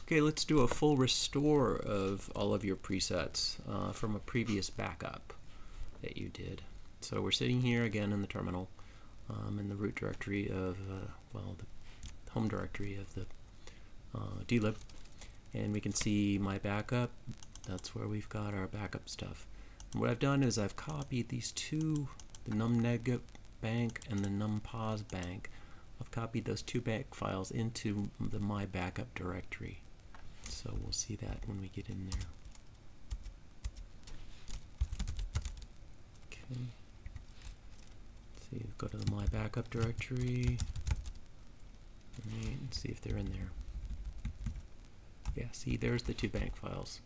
Okay, let's do a full restore of all of your presets from a previous backup that you did. So we're sitting here again in the terminal in the root directory of, well, the home directory of the D-Lib, and we can see my backup. That's where we've got our backup stuff. And what I've done is I've copied these two, the numneg bank and the numpos bank. I've copied those two bank files into the my backup directory. So we'll see that when we get in there. Okay. Let's see, go to the my backup directory. Right, and see if they're in there. Yeah, see, there's the two bank files.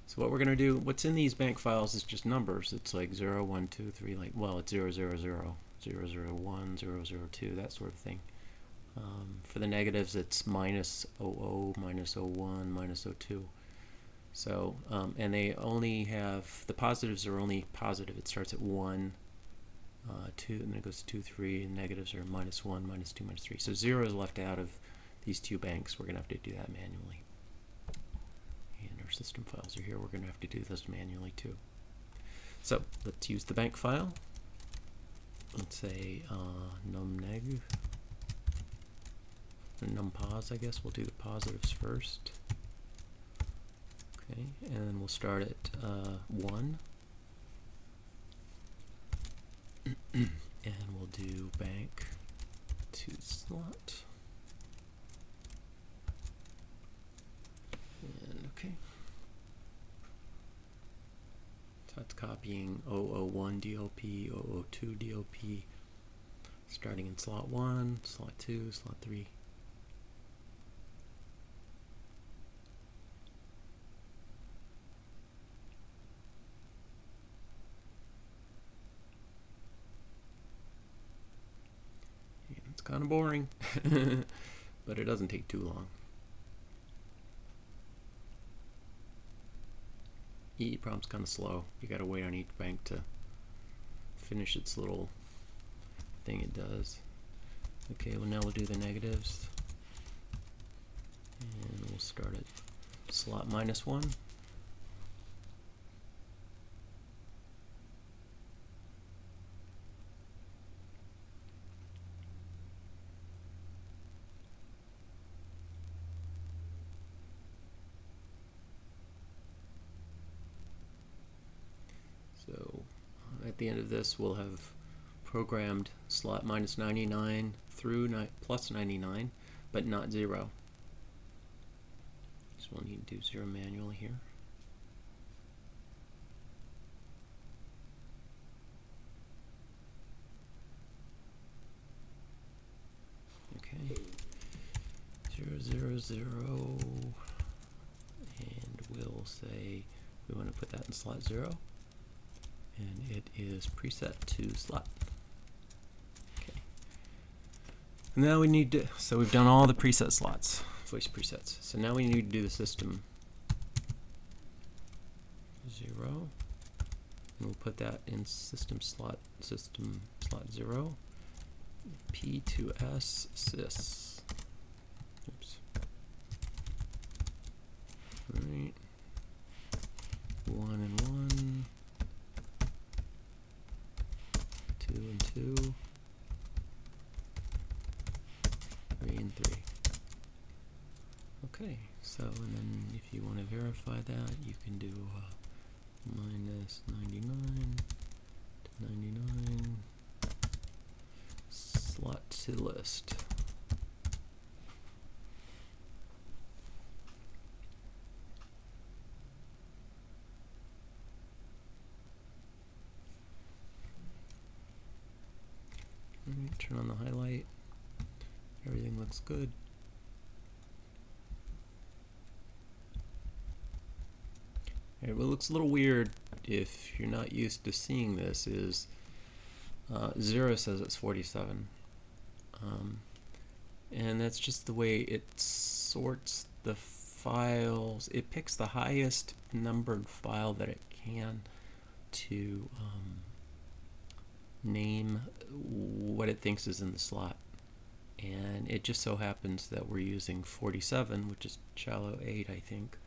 So what we're going to do, what's in these bank files is just numbers. It's like 0, 1, 2, 3, like, well, it's 0, 0, 0, 0, 0, 1, 0, 0, 2, that sort of thing. For the negatives, it's -00, -01, -02. So, and they only have, the positives are only positive. It starts at 1, 2, and then it goes 2, 3, and negatives are -1, -2, -3. So 0 is left out of these two banks. We're going to have to do that manually. And our system files are here. We're going to have to do this manually too. So let's use the bank file. Let's say numneg, or numpos, I guess. We'll do the positives first. Okay, and then we'll start at 1. And we'll do bank to slot. And okay. So that's copying 001 DLP, 002 DLP, starting in slot 1, slot 2, slot 3. It's kind of boring, but it doesn't take too long. EEPROM's kind of slow. You got to wait on each bank to finish its little thing it does. Okay, well now we'll do the negatives. And we'll start at slot -1. So at the end of this, we'll have programmed slot -99 through +99, but not 0. So we'll need to do 0 manually here. Okay, 0, 0, 0, and we'll say we want to put that in slot 0. And it is preset to slot. Okay. And now we need to, so we've done all the preset slots, voice presets. So now we need to do the system 0. And we'll put that in system slot 0. P2S sys. Oops. All right. 1 and 1. 2 and 2, 3 and 3. Okay, so and then if you want to verify that, you can do -99 to 99 slot to list. Turn on the highlight. Everything looks good. Right, what looks a little weird if you're not used to seeing this is 0 says it's 47. And that's just the way it sorts the files. It picks the highest numbered file that it can to name what it thinks is in the slot. And it just so happens that we're using 47, which is shallow 8, I think.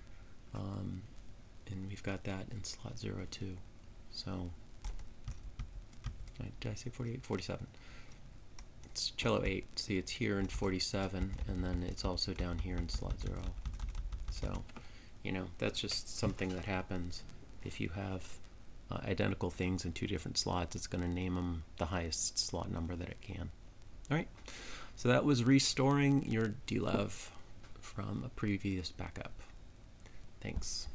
And we've got that in slot 0 too. So, did I say 48? 47. It's cello 8. See, it's here in 47, and then it's also down here in slot 0. So, you know, that's just something that happens if you have identical things in two different slots. It's going to name them the highest slot number that it can. All right. So that was restoring your D-Lev from a previous backup. Thanks.